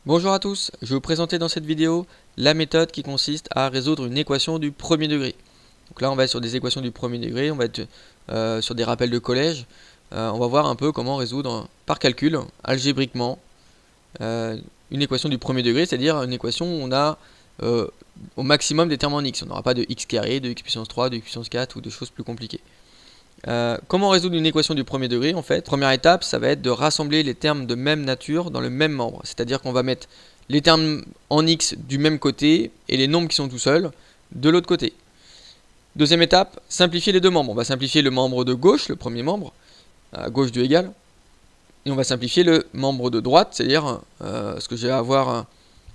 Bonjour à tous, je vais vous présenter dans cette vidéo la méthode qui consiste à résoudre une équation du premier degré. Donc là on va être sur des équations du premier degré, on va être sur des rappels de collège. On va voir un peu comment résoudre par calcul, algébriquement, une équation du premier degré, c'est-à-dire une équation où on a au maximum des termes en x. On n'aura pas de x carré, de x puissance 3, de x puissance 4 ou de choses plus compliquées. Comment résoudre une équation du premier degré en fait? Première étape, ça va être de rassembler les termes de même nature dans le même membre. C'est-à-dire qu'on va mettre les termes en x du même côté et les nombres qui sont tout seuls de l'autre côté. Deuxième étape, simplifier les deux membres. On va simplifier le membre de gauche, le premier membre, à gauche du égal. Et on va simplifier le membre de droite, c'est-à-dire ce que je vais avoir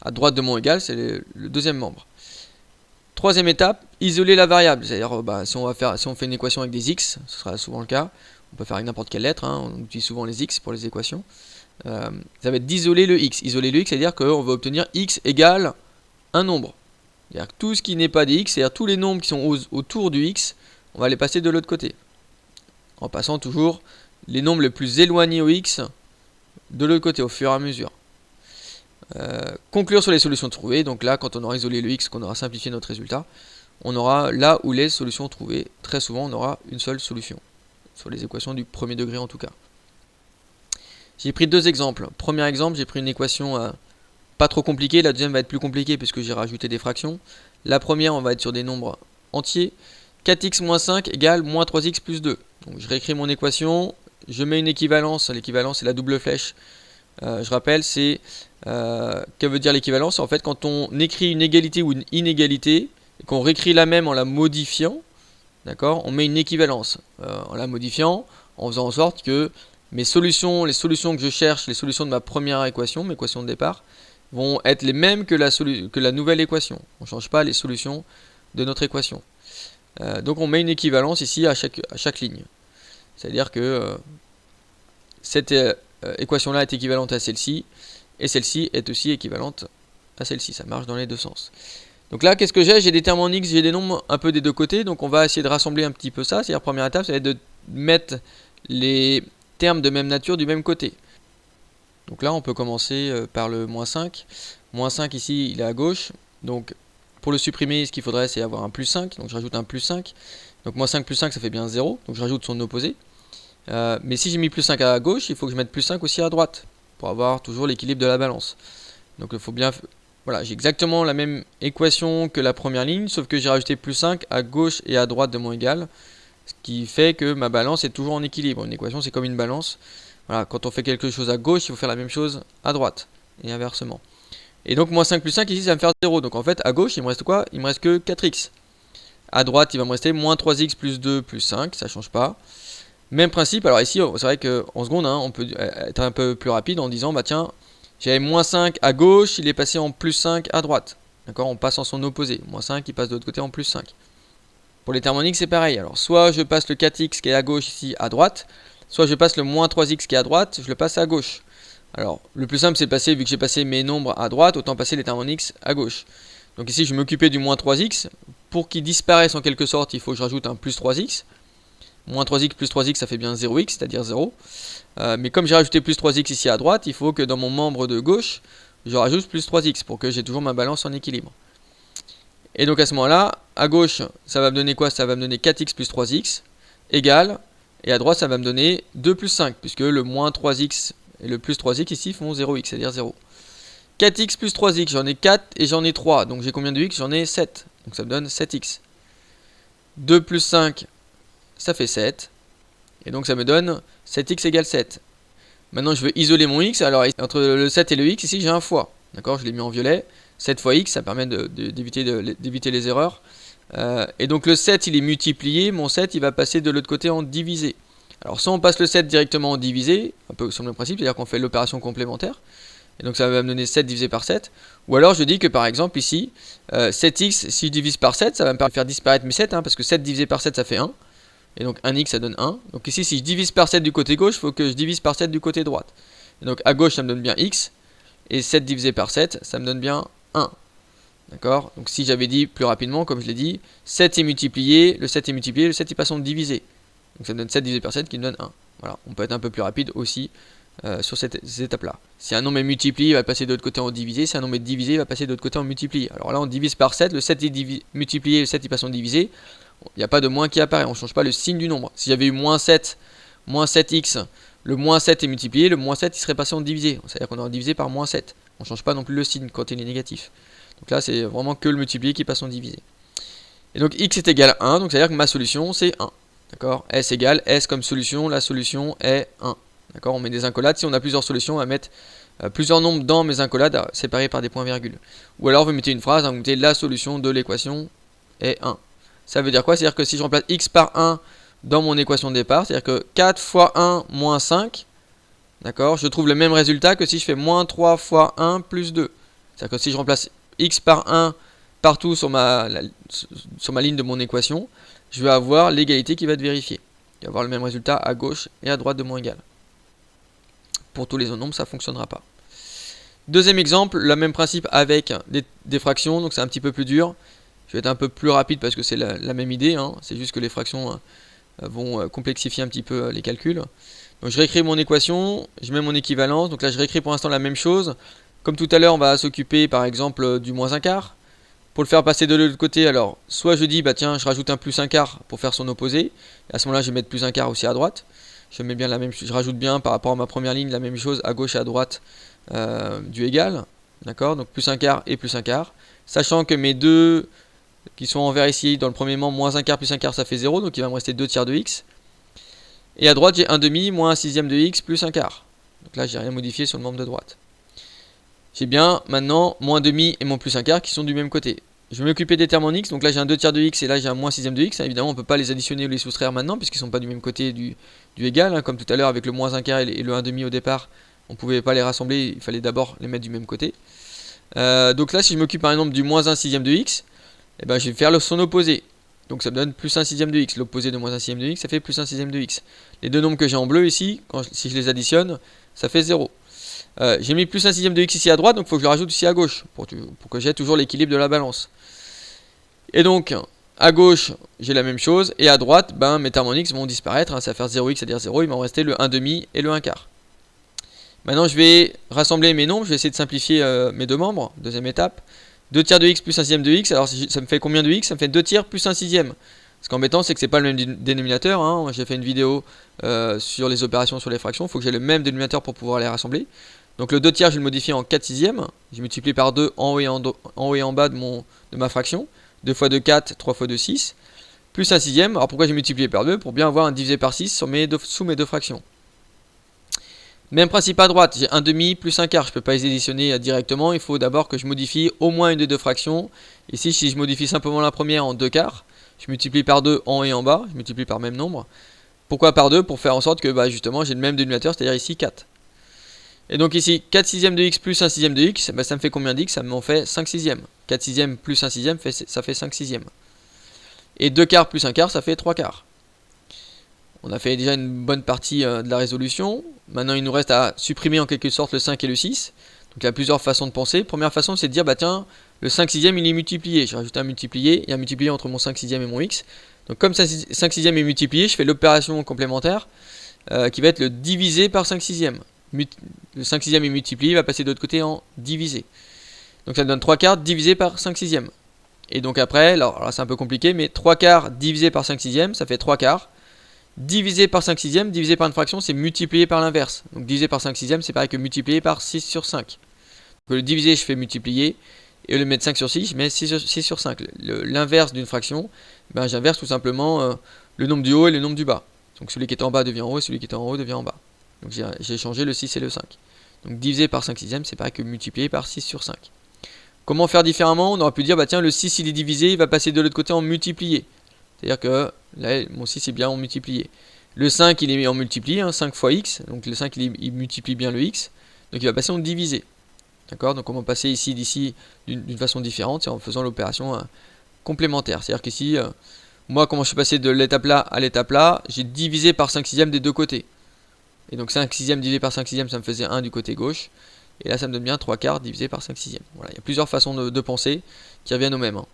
à droite de mon égal, c'est le deuxième membre. Troisième étape, isoler la variable. C'est-à-dire, si on fait une équation avec des x, ce sera souvent le cas. On peut faire avec n'importe quelle lettre, on utilise souvent les x pour les équations. Ça va être d'isoler le x. Isoler le x, c'est-à-dire qu'on va obtenir x égale un nombre. C'est-à-dire que tout ce qui n'est pas des x, c'est-à-dire tous les nombres qui sont autour du x, on va les passer de l'autre côté. En passant toujours les nombres les plus éloignés au x de l'autre côté, au fur et à mesure. Conclure sur les solutions trouvées. Donc là, quand on aura isolé le x, qu'on aura simplifié notre résultat, on aura là où les solutions trouvées. Très souvent, on aura une seule solution. Sur les équations du premier degré en tout cas. J'ai pris deux exemples. Premier exemple, j'ai pris une équation pas trop compliquée. La deuxième va être plus compliquée puisque j'ai rajouté des fractions. La première, on va être sur des nombres entiers. 4x moins 5 égale moins 3x plus 2. Donc je réécris mon équation. Je mets une équivalence. L'équivalence, c'est la double flèche. Je rappelle, c'est que veut dire l'équivalence? En fait, quand on écrit une égalité ou une inégalité et qu'on réécrit la même en la modifiant, d'accord, on met une équivalence en la modifiant, en faisant en sorte que mes solutions, les solutions que je cherche, les solutions de ma première équation, mes équations de départ, vont être les mêmes que la nouvelle équation. On ne change pas les solutions de notre équation. Donc on met une équivalence ici à chaque ligne. C'est-à-dire que cette équation-là est équivalente à celle-ci, et celle-ci est aussi équivalente à celle-ci. Ça marche dans les deux sens. Donc là, qu'est-ce que j'ai? J'ai des termes en x, j'ai des nombres un peu des deux côtés, donc on va essayer de rassembler un petit peu ça. C'est-à-dire, première étape, ça va être de mettre les termes de même nature du même côté. Donc là, on peut commencer par le moins 5. Moins 5 ici, il est à gauche. Donc pour le supprimer, ce qu'il faudrait, c'est avoir un plus 5. Donc je rajoute un plus 5. Donc moins 5 plus 5, ça fait bien 0. Donc je rajoute son opposé. Mais si j'ai mis plus 5 à gauche, il faut que je mette plus 5 aussi à droite, pour avoir toujours l'équilibre de la balance. Donc il faut bien... Voilà, j'ai exactement la même équation que la première ligne, sauf que j'ai rajouté plus 5 à gauche et à droite de mon égal, ce qui fait que ma balance est toujours en équilibre. Une équation, c'est comme une balance. Voilà, quand on fait quelque chose à gauche, il faut faire la même chose à droite, et inversement. Et donc moins 5 plus 5, ici, ça va me faire 0. Donc en fait, à gauche, il me reste quoi? Il me reste que 4x. À droite, il va me rester moins 3x plus 2 plus 5, ça change pas. Même principe, alors ici, c'est vrai qu'en seconde, on peut être un peu plus rapide en disant, bah tiens, j'avais moins 5 à gauche, il est passé en plus 5 à droite. D'accord, on passe en son opposé. Moins 5, il passe de l'autre côté en plus 5. Pour les termes en x, c'est pareil. Alors, soit je passe le 4x qui est à gauche ici à droite, soit je passe le moins 3x qui est à droite, je le passe à gauche. Alors, le plus simple, c'est de passer, vu que j'ai passé mes nombres à droite, autant passer les termes en x à gauche. Donc ici, je m'occupais du moins 3x. Pour qu'il disparaisse en quelque sorte, il faut que je rajoute un plus 3x. Moins 3x plus 3x, ça fait bien 0x, c'est-à-dire 0. Mais comme j'ai rajouté plus 3x ici à droite, il faut que dans mon membre de gauche, je rajoute plus 3x pour que j'ai toujours ma balance en équilibre. Et donc à ce moment-là, à gauche, ça va me donner quoi? Ça va me donner 4x plus 3x égale, et à droite, ça va me donner 2 plus 5, puisque le moins 3x et le plus 3x ici font 0x, c'est-à-dire 0. 4x plus 3x, j'en ai 4 et j'en ai 3, donc j'ai combien de x? J'en ai 7, donc ça me donne 7x. 2 plus 5, ça fait 7. Et donc ça me donne 7x égale 7. Maintenant je veux isoler mon x. Alors entre le 7 et le x, ici j'ai un fois. D'accord, je l'ai mis en violet. 7 fois x, ça permet d'éviter les erreurs. Et donc le 7 il est multiplié. Mon 7 il va passer de l'autre côté en divisé. Alors soit on passe le 7 directement en divisé, un peu sur le même principe, c'est-à-dire qu'on fait l'opération complémentaire. Et donc ça va me donner 7 divisé par 7. Ou alors je dis que par exemple ici, 7x, si je divise par 7, ça va me faire disparaître mes 7, parce que 7 divisé par 7 ça fait 1. Et donc 1x ça donne 1. Donc ici si je divise par 7 du côté gauche, il faut que je divise par 7 du côté droite. Et donc à gauche ça me donne bien x. Et 7 divisé par 7, ça me donne bien 1. D'accord? Donc si j'avais dit plus rapidement, comme je l'ai dit, 7 est multiplié, le 7 est multiplié, le 7 il passe en divisé. Donc ça me donne 7 divisé par 7 qui me donne 1. Voilà, on peut être un peu plus rapide aussi sur ces étapes-là. Si un nombre est multiplié, il va passer de l'autre côté en divisé. Si un nombre est divisé, il va passer de l'autre côté en multiplié. Alors là, on divise par 7. Le 7 est multiplié, le 7 il passe en divisé. Il n'y a pas de moins qui apparaît. On ne change pas le signe du nombre. Si j'avais eu moins 7x, le moins 7 est multiplié, le moins 7 il serait passé en divisé. C'est-à-dire qu'on aura divisé par moins 7. On ne change pas non plus le signe quand il est négatif. Donc là, c'est vraiment que le multiplié qui passe en divisé. Et donc x est égal à 1, donc c'est-à-dire que ma solution c'est 1. D'accord? S égale S comme solution, la solution est 1. D'accord? On met des incollades. Si on a plusieurs solutions, on va mettre plusieurs nombres dans mes incollades séparés par des points-virgules. Ou alors vous mettez une phrase, vous mettez la solution de l'équation est 1. Ça veut dire quoi? C'est-à-dire que si je remplace x par 1 dans mon équation de départ, c'est-à-dire que 4 fois 1 moins 5, d'accord, je trouve le même résultat que si je fais moins 3 fois 1 plus 2. C'est-à-dire que si je remplace x par 1 partout sur ma ligne de mon équation, je vais avoir l'égalité qui va être vérifiée. Je vais avoir le même résultat à gauche et à droite de mon égal. Pour tous les autres nombres, ça ne fonctionnera pas. Deuxième exemple, le même principe avec des fractions, donc c'est un petit peu plus dur. Je vais être un peu plus rapide parce que c'est la même idée, hein. C'est juste que les fractions vont complexifier un petit peu les calculs. Donc je réécris mon équation, je mets mon équivalence, donc là je réécris pour l'instant la même chose. Comme tout à l'heure, on va s'occuper par exemple du moins un quart. Pour le faire passer de l'autre côté, alors soit je dis, bah tiens, je rajoute un plus un quart pour faire son opposé. Et à ce moment-là, je vais mettre plus un quart aussi à droite. Je mets bien la même, je rajoute bien par rapport à ma première ligne la même chose à gauche et à droite du égal. D'accord? Donc plus un quart et plus un quart. Sachant que mes deux qui sont en vert ici, dans le premier membre, moins un quart plus un quart, ça fait 0. Donc il va me rester 2 tiers de x. Et à droite, j'ai 1 demi moins 1 sixième de x plus un quart. Donc là, j'ai rien modifié sur le membre de droite. J'ai bien maintenant moins demi et mon plus un quart qui sont du même côté. Je vais m'occuper des termes en x, donc là j'ai un 2 tiers de x et là j'ai un moins sixième de x. Évidemment on ne peut pas les additionner ou les soustraire maintenant puisqu'ils ne sont pas du même côté du égal, hein. Comme tout à l'heure avec le moins un quart et le 1 demi au départ, on ne pouvait pas les rassembler, il fallait d'abord les mettre du même côté. Donc là si je m'occupe par exemple du moins 1 sixième de x, eh ben, je vais faire son opposé. Donc ça me donne plus 1 sixième de x. L'opposé de moins 1 sixième de x, ça fait plus 1 sixième de x. Les deux nombres que j'ai en bleu ici, si je les additionne, ça fait 0. J'ai mis plus 1 sixième de x ici à droite, donc il faut que je le rajoute ici à gauche, pour que j'ai toujours l'équilibre de la balance. Et donc, à gauche, j'ai la même chose, et à droite, ben, mes termes en x vont disparaître, hein, ça va faire 0x, c'est-à-dire 0, il m'en restait le 1 demi et le 1 quart. Maintenant, je vais rassembler mes nombres, je vais essayer de simplifier mes deux membres, deuxième étape. 2 tiers de x plus 1 sixième de x, alors ça me fait combien de x? Ça me fait 2 tiers plus 1 sixième. Ce qui est embêtant, c'est que c'est pas le même dénominateur, hein. J'ai fait une vidéo sur les opérations sur les fractions, il faut que j'ai le même dénominateur pour pouvoir les rassembler. Donc le 2 tiers, je vais le modifier en 4 sixièmes. Je multiplie par 2 en haut et en bas de ma fraction. 2 fois 2, 4, 3 fois 2, 6. Plus 1 sixième. Alors pourquoi j'ai multiplié par 2? Pour bien avoir un divisé par 6 sous mes deux fractions. Même principe à droite. J'ai 1 demi plus 1 quart. Je ne peux pas les additionner directement. Il faut d'abord que je modifie au moins une des deux fractions. Ici, si je modifie simplement la première en 2 quarts, je multiplie par 2 en haut et en bas. Je multiplie par le même nombre. Pourquoi par 2? Pour faire en sorte que justement j'ai le même dénominateur, c'est-à-dire ici 4. Et donc ici, 4 sixièmes de x plus 1 sixième de x, ça me fait combien d'x? Ça m'en fait 5 sixièmes. 4 sixièmes plus 1 sixième, ça fait 5 sixièmes. Et 2 quarts plus 1 quart, ça fait 3 quarts. On a fait déjà une bonne partie de la résolution. Maintenant, il nous reste à supprimer en quelque sorte le 5 et le 6. Donc il y a plusieurs façons de penser. Première façon, c'est de dire, bah tiens, le 5 sixième, il est multiplié. Je rajoute un multiplié et un multiplié entre mon 5 sixième et mon x. Donc comme 5 sixième est multiplié, je fais l'opération complémentaire qui va être le divisé par 5 sixième. Le 5 sixième est multiplié, il va passer de l'autre côté en divisé. Donc ça donne 3 quarts divisé par 5 sixièmes. Et donc après, alors là c'est un peu compliqué, mais 3 quarts divisé par 5 sixièmes, ça fait 3 quarts. Divisé par 5 sixièmes, divisé par une fraction, c'est multiplié par l'inverse. Donc divisé par 5 sixièmes, c'est pareil que multiplié par 6 sur 5. Donc le divisé, je fais multiplier. Et au lieu de mettre 5 sur 6, je mets 6 sur 5. L'inverse d'une fraction, j'inverse tout simplement le nombre du haut et le nombre du bas. Donc celui qui est en bas devient en haut, et celui qui est en haut devient en bas. Donc j'ai changé le 6 et le 5. Donc divisé par 5 sixièmes, c'est pareil que multiplié par 6 sur 5. Comment faire différemment? On aurait pu dire, bah tiens, le 6 il est divisé, il va passer de l'autre côté en multiplié. C'est-à-dire que là, mon 6 est bien en multiplié. Le 5 il est en multiplié, hein, 5 fois x. Donc le 5 il multiplie bien le x. Donc il va passer en divisé. D'accord? Donc on va passer ici d'ici d'une façon différente, c'est en faisant l'opération complémentaire. C'est-à-dire qu'ici, moi, comment je suis passé de l'étape là à l'étape là, j'ai divisé par 5 sixièmes des deux côtés. Et donc 5 sixièmes divisé par 5 sixièmes, ça me faisait 1 du côté gauche. Et là, ça me donne bien 3 quarts divisé par 5 sixièmes. Voilà, il y a plusieurs façons de penser qui reviennent au même. Hein.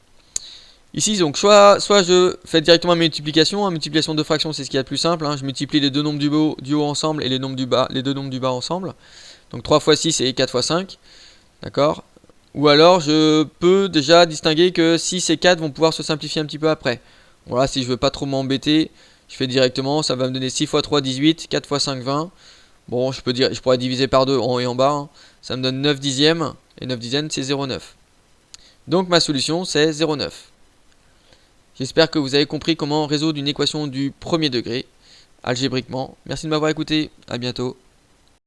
Ici, donc, soit je fais directement ma multiplication. Multiplication de fractions, c'est ce qu'il y a de plus simple. Je multiplie les deux nombres du haut ensemble et les deux nombres du bas ensemble. Donc 3 fois 6 et 4 fois 5. D'accord. Ou alors, je peux déjà distinguer que 6 et 4 vont pouvoir se simplifier un petit peu après. Voilà, si je veux pas trop m'embêter, je fais directement. Ça va me donner 6 fois 3, 18. 4 fois 5, 20. Bon, je pourrais diviser par 2 en haut et en bas. Ça me donne 9 dixièmes. Et 9 dixièmes, c'est 0,9. Donc ma solution, c'est 0,9. J'espère que vous avez compris comment résoudre une équation du premier degré algébriquement. Merci de m'avoir écouté. À bientôt.